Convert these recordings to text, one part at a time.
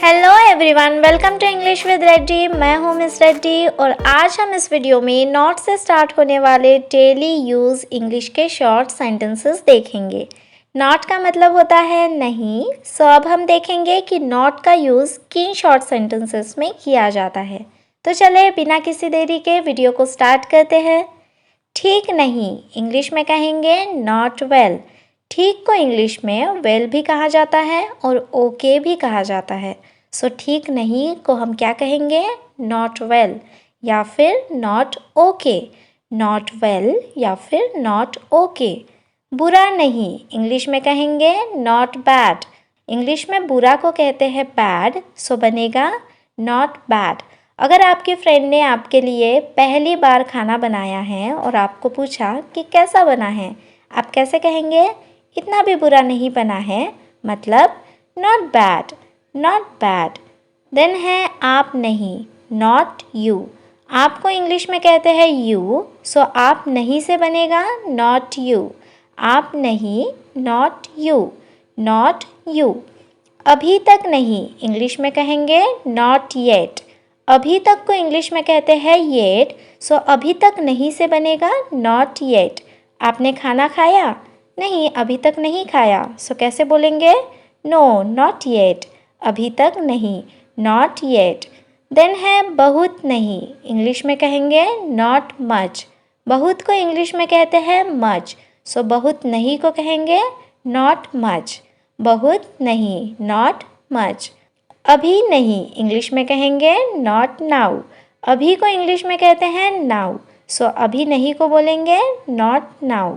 Hello everyone, welcome to English with Reddy. मैं हूँ miss Reddy और आज हम इस वीडियो में नॉट से स्टार्ट होने वाले डेली यूज़ इंग्लिश के शॉर्ट सेंटेंसेस देखेंगे। नॉट का मतलब होता है नहीं। सो अब हम देखेंगे कि नॉट का यूज़ किन शॉर्ट सेंटेंसेस में किया जाता है। तो चले बिना किसी देरी के वीडियो को स्टार्ट करते हैं। ठीक नहीं इंग्लिश में कहेंगे नॉट वेल। ठीक को इंग्लिश में वेल भी कहा जाता है और ओके भी कहा जाता है। सो ठीक नहीं को हम क्या कहेंगे? नॉट वेल या फिर नॉट ओके। नॉट वेल या फिर नॉट ओके। बुरा नहीं इंग्लिश में कहेंगे नॉट बैड। इंग्लिश में बुरा को कहते हैं बैड, सो बनेगा नॉट बैड। अगर आपकी फ्रेंड ने आपके लिए पहली बार खाना बनाया है और आपको पूछा कि कैसा बना है, आप कैसे कहेंगे? इतना भी बुरा नहीं बना है, मतलब not bad, not bad. Then है आप नहीं, नॉट यू। आपको इंग्लिश में कहते हैं यू, सो आप नहीं से बनेगा नॉट यू। आप नहीं, नॉट यू, नॉट यू। अभी तक नहीं इंग्लिश में कहेंगे नॉट येट। अभी तक को इंग्लिश में कहते हैं येट, सो अभी तक नहीं से बनेगा नॉट येट। आपने खाना खाया? नहीं, अभी तक नहीं खाया, सो कैसे बोलेंगे? नो, नॉट येट, अभी तक नहीं, नॉट येट। देन है बहुत नहीं, इंग्लिश में कहेंगे नॉट मच। बहुत को इंग्लिश में कहते हैं मच, सो बहुत नहीं को कहेंगे नॉट मच। बहुत नहीं, नॉट मच। अभी नहीं इंग्लिश में कहेंगे नॉट नाउ। अभी को इंग्लिश में कहते हैं नाउ, सो अभी नहीं को बोलेंगे नॉट नाउ,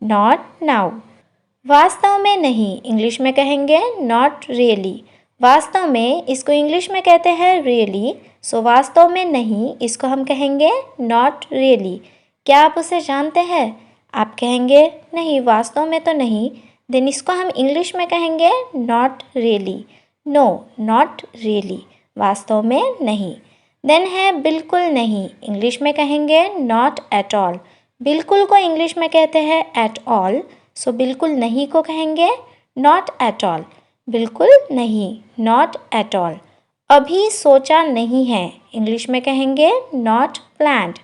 नॉट नाउ। वास्तव में नहीं इंग्लिश में कहेंगे नॉट रियली। वास्तव में इसको इंग्लिश में कहते हैं रियली, सो वास्तव में नहीं इसको हम कहेंगे नॉट रियली। क्या आप उसे जानते हैं? आप कहेंगे नहीं, वास्तव में तो नहीं। देन इसको हम इंग्लिश में कहेंगे not really. No, not really, वास्तव में नहीं। देन है बिल्कुल नहीं, इंग्लिश में कहेंगे नॉट एट ऑल। बिल्कुल को इंग्लिश में कहते हैं एट ऑल, सो बिल्कुल नहीं को कहेंगे नॉट एट ऑल। बिल्कुल नहीं, नॉट एट ऑल। अभी सोचा नहीं है, इंग्लिश में कहेंगे नॉट प्लान्ड।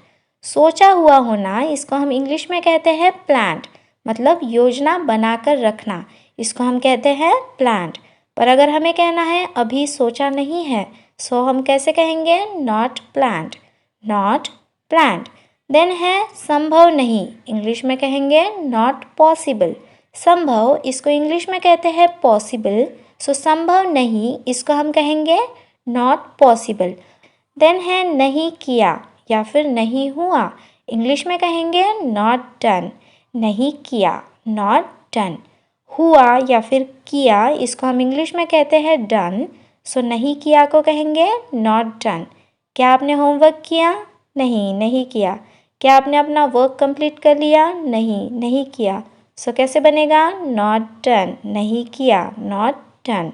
सोचा हुआ होना इसको हम इंग्लिश में कहते हैं प्लान्ड, मतलब योजना बनाकर रखना, इसको हम कहते हैं प्लान्ड। पर अगर हमें कहना है अभी सोचा नहीं है, सो हम कैसे कहेंगे? Not planned, not planned. Then है संभव नहीं, इंग्लिश में कहेंगे नॉट पॉसिबल। संभव इसको इंग्लिश में कहते हैं पॉसिबल, सो संभव नहीं इसको हम कहेंगे नॉट पॉसिबल। देन है नहीं किया या फिर नहीं हुआ, इंग्लिश में कहेंगे नॉट डन। नहीं किया, नॉट डन। हुआ या फिर किया इसको हम इंग्लिश में कहते हैं डन, सो नहीं किया को कहेंगे नॉट डन। क्या आपने होमवर्क किया? नहीं, नहीं किया। क्या आपने अपना वर्क कंप्लीट कर लिया? नहीं, नहीं किया। सो कैसे बनेगा? नॉट डन, नहीं किया, नॉट डन।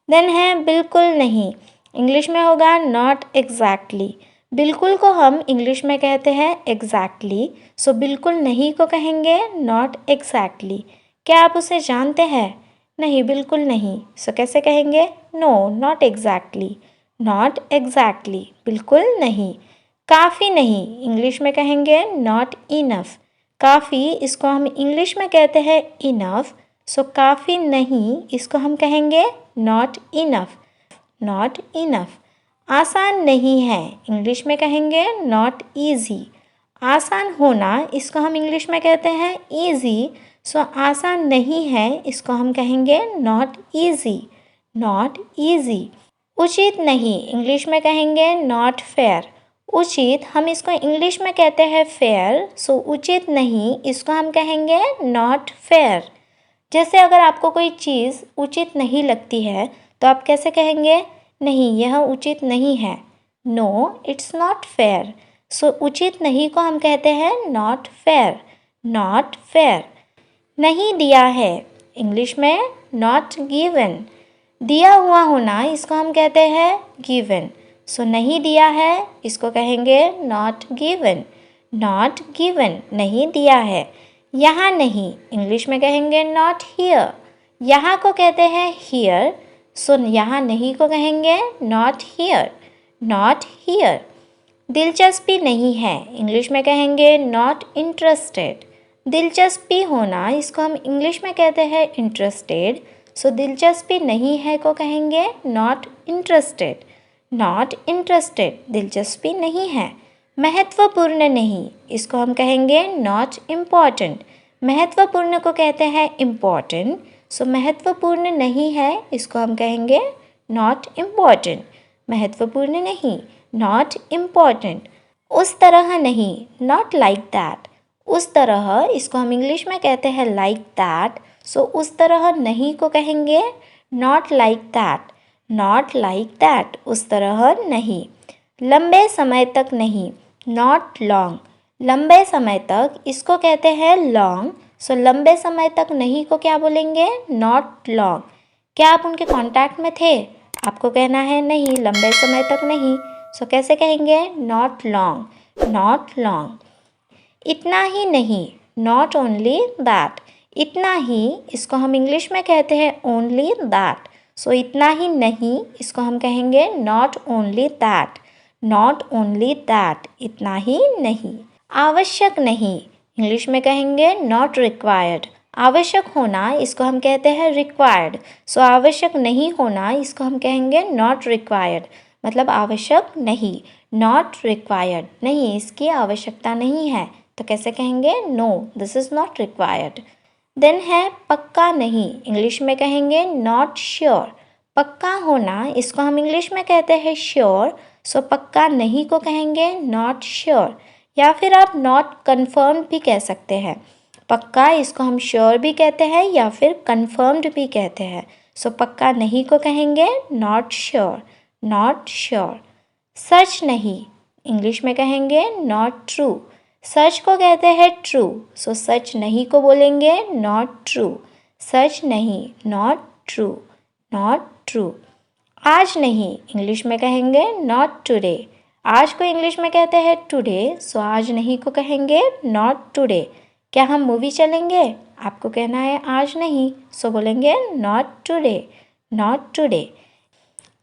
देन है बिल्कुल नहीं, इंग्लिश में होगा नॉट एग्जैक्टली। बिल्कुल को हम इंग्लिश में कहते हैं एग्जैक्टली, सो बिल्कुल नहीं को कहेंगे नॉट एग्जैक्टली। क्या आप उसे जानते हैं? नहीं, बिल्कुल नहीं, सो कैसे कहेंगे? No, not exactly, not exactly, बिल्कुल नहीं। काफ़ी नहीं, इंग्लिश में कहेंगे नॉट इनफ। काफ़ी इसको हम इंग्लिश में कहते हैं इनफ, सो काफ़ी नहीं इसको हम कहेंगे नॉट इनफ, नॉट इनफ। आसान नहीं है, इंग्लिश में कहेंगे नॉट ईजी। आसान होना इसको हम इंग्लिश में कहते हैं ईजी, सो आसान नहीं है इसको हम कहेंगे नॉट ईजी, नॉट ईजी। उचित नहीं, इंग्लिश में कहेंगे नॉट फेयर। उचित हम इसको इंग्लिश में कहते हैं फेयर, सो उचित नहीं इसको हम कहेंगे नॉट फेयर। जैसे अगर आपको कोई चीज़ उचित नहीं लगती है तो आप कैसे कहेंगे? नहीं, यह उचित नहीं है। No, it's not fair. So उचित नहीं को हम कहते हैं नॉट फेयर, नॉट फेयर। नहीं दिया है, इंग्लिश में नॉट गिवन। दिया हुआ होना इसको हम कहते हैं गिवन, सो नहीं दिया है इसको कहेंगे नॉट गिवन, नॉट गिवन, नहीं दिया है। यहाँ नहीं, इंग्लिश में कहेंगे नॉट हियर। यहाँ को कहते हैं हियर, सो यहाँ नहीं को कहेंगे नॉट हियर, नॉट हियर। दिलचस्पी नहीं है, इंग्लिश में कहेंगे नॉट इंटरेस्टेड। दिलचस्पी होना, इसको हम इंग्लिश में कहते हैं इंटरेस्टेड। सो दिलचस्पी नहीं है को कहेंगे नॉट इंटरेस्टेड, नॉट इंटरेस्टेड, दिलचस्पी नहीं है। महत्वपूर्ण नहीं, इसको हम कहेंगे नॉट इम्पॉर्टेंट। महत्वपूर्ण को कहते हैं इम्पॉर्टेंट। सो महत्वपूर्ण नहीं है, इसको हम कहेंगे नॉट इम्पॉर्टेंट, महत्वपूर्ण नहीं, नॉट इम्पॉर्टेंट। उस तरह नहीं, नॉट लाइक दैट। उस तरह, इसको हम इंग्लिश में कहते हैं लाइक दैट। सो उस तरह नहीं को कहेंगे not like that, not like that, उस तरह नहीं। लंबे समय तक नहीं, नॉट लॉन्ग। लंबे समय तक, इसको कहते हैं लॉन्ग। सो लंबे समय तक नहीं को क्या बोलेंगे नॉट लॉन्ग। क्या आप उनके कांटेक्ट में थे? आपको कहना है नहीं, लंबे समय तक नहीं। सो कैसे कहेंगे नॉट लॉन्ग, नॉट लॉन्ग। इतना ही नहीं, नॉट ओनली दैट। इतना ही, इसको हम इंग्लिश में कहते हैं ओनली दैट। सो इतना ही नहीं, इसको हम कहेंगे not only that, not only that, इतना ही नहीं। आवश्यक नहीं, इंग्लिश में कहेंगे नॉट रिक्वायर्ड। आवश्यक होना, इसको हम कहते हैं रिक्वायर्ड। सो आवश्यक नहीं होना, इसको हम कहेंगे नॉट रिक्वायर्ड, मतलब आवश्यक नहीं, नॉट रिक्वायर्ड, नहीं, इसकी आवश्यकता नहीं है। तो कैसे कहेंगे no, this is not required. Then है पक्का नहीं, इंग्लिश में कहेंगे नॉट श्योर। पक्का होना, इसको हम इंग्लिश में कहते हैं श्योर। सो पक्का नहीं को कहेंगे नॉट श्योर, या फिर आप नॉट कन्फर्म्ड भी कह सकते हैं। पक्का, इसको हम श्योर भी कहते हैं या फिर कन्फर्म्ड भी कहते हैं। सो पक्का नहीं को कहेंगे नॉट श्योर, नॉट श्योर। सच नहीं, इंग्लिश में कहेंगे नॉट ट्रू। सच को कहते हैं ट्रू। सो सच नहीं को बोलेंगे नॉट ट्रू, सच नहीं, नॉट ट्रू, नॉट ट्रू। आज नहीं, इंग्लिश में कहेंगे नॉट टुडे। आज को इंग्लिश में कहते हैं टुडे। सो आज नहीं को कहेंगे नॉट टुडे। क्या हम मूवी चलेंगे? आपको कहना है आज नहीं। सो बोलेंगे नॉट टुडे, नॉट टुडे।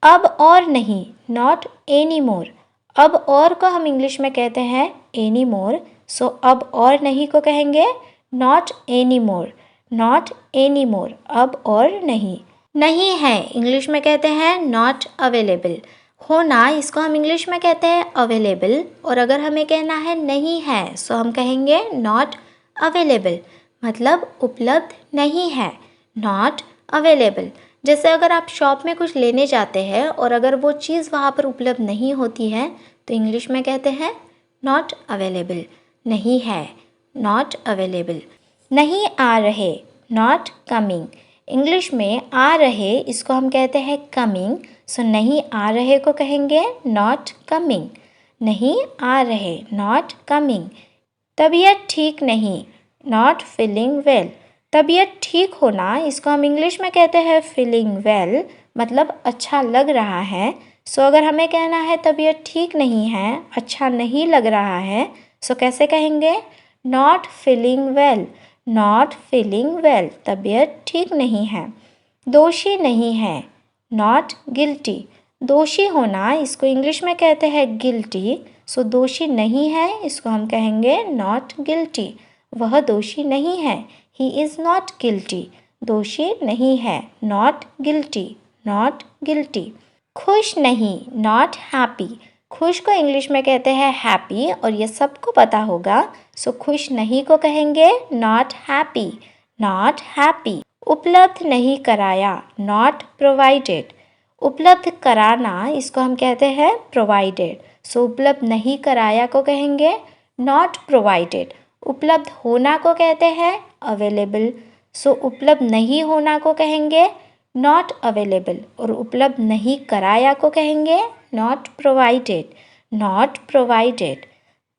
अब और नहीं, नॉट एनी मोर। अब और को हम इंग्लिश में कहते हैं एनी मोर। सो अब और नहीं को कहेंगे not any more, not any more, अब और नहीं। नहीं है, इंग्लिश में कहते हैं नॉट अवेलेबल। होना, इसको हम इंग्लिश में कहते हैं अवेलेबल। और अगर हमें कहना है नहीं है, सो हम कहेंगे नॉट अवेलेबल, मतलब उपलब्ध नहीं है, नॉट अवेलेबल। जैसे अगर आप शॉप में कुछ लेने जाते हैं और अगर वो चीज़ वहाँ पर उपलब्ध नहीं होती है तो इंग्लिश में कहते हैं नॉट अवेलेबल, नहीं है, नॉट अवेलेबल। नहीं आ रहे, नॉट कमिंग। इंग्लिश में आ रहे, इसको हम कहते हैं कमिंग। सो नहीं आ रहे को कहेंगे नॉट कमिंग, नहीं आ रहे, नॉट कमिंग। तबीयत ठीक नहीं, नॉट फीलिंग वेल। तबीयत ठीक होना, इसको हम इंग्लिश में कहते हैं फीलिंग वेल, मतलब अच्छा लग रहा है। सो अगर हमें कहना है तबीयत ठीक नहीं है, अच्छा नहीं लग रहा है, सो कैसे कहेंगे not feeling well, not feeling well, तबीयत ठीक नहीं है। दोषी नहीं है, नॉट गिल्टी। दोषी होना, इसको इंग्लिश में कहते हैं गिल्टी। सो दोषी नहीं है, इसको हम कहेंगे नॉट गिल्टी, वह दोषी नहीं है, ही इज़ नॉट गिल्टी, दोषी नहीं है, नॉट गिल्टी, नॉट गिल्टी। खुश नहीं, नॉट हैप्पी। खुश को इंग्लिश में कहते हैं हैप्पी और ये सबको पता होगा। सो खुश नहीं को कहेंगे नॉट हैप्पी, नॉट हैप्पी। उपलब्ध नहीं कराया, नॉट प्रोवाइडेड। उपलब्ध कराना, इसको हम कहते हैं प्रोवाइडेड। सो उपलब्ध नहीं कराया को कहेंगे नॉट प्रोवाइडेड। उपलब्ध होना को कहते हैं अवेलेबल। सो उपलब्ध नहीं होना को कहेंगे नॉट अवेलेबल और उपलब्ध नहीं कराया को कहेंगे नॉट प्रोवाइडेड, नॉट प्रोवाइडेड।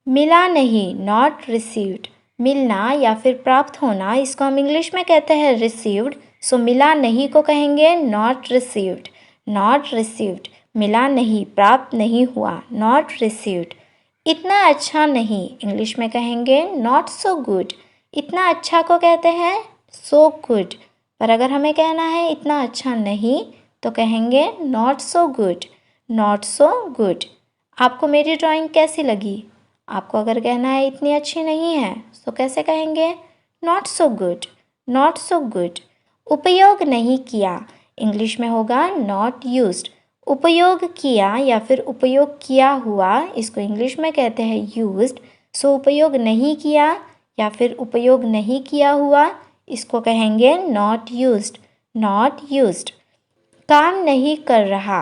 मिला नहीं, नॉट रिसीव्ड। मिलना या फिर प्राप्त होना, इसको हम इंग्लिश में कहते हैं रिसीव्ड। सो मिला नहीं को कहेंगे नॉट रिसीव्ड, नॉट रिसीव्ड। मिला नहीं, प्राप्त नहीं हुआ, नॉट रिसीव्ड। इतना अच्छा नहीं, इंग्लिश में कहेंगे नॉट सो गुड। इतना अच्छा को कहते हैं सो गुड, पर अगर हमें कहना है इतना अच्छा नहीं तो कहेंगे not so good, not so good. आपको मेरी ड्राइंग कैसी लगी? आपको अगर कहना है इतनी अच्छी नहीं है तो कैसे कहेंगे? Not so good, not so good. उपयोग नहीं किया, इंग्लिश में होगा नॉट यूज्ड। उपयोग किया या फिर उपयोग किया हुआ, इसको इंग्लिश में कहते हैं यूज्ड। सो उपयोग नहीं किया या फिर उपयोग नहीं किया हुआ, इसको कहेंगे नॉट यूज्ड, नॉट यूज्ड। काम नहीं कर रहा,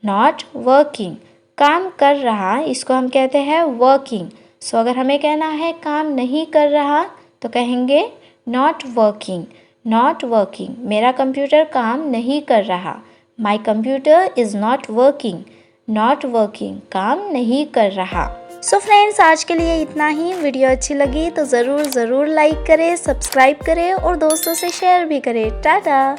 नॉट वर्किंग। काम कर रहा, इसको हम कहते हैं वर्किंग। सो अगर हमें कहना है काम नहीं कर रहा तो कहेंगे नॉट वर्किंग, नॉट वर्किंग। मेरा कंप्यूटर काम नहीं कर रहा, my computer is not working, not working, काम नहीं कर रहा। सो फ्रेंड्स, आज के लिए इतना ही। वीडियो अच्छी लगी तो ज़रूर लाइक करें, सब्सक्राइब करें और दोस्तों से शेयर भी करें। टाटा।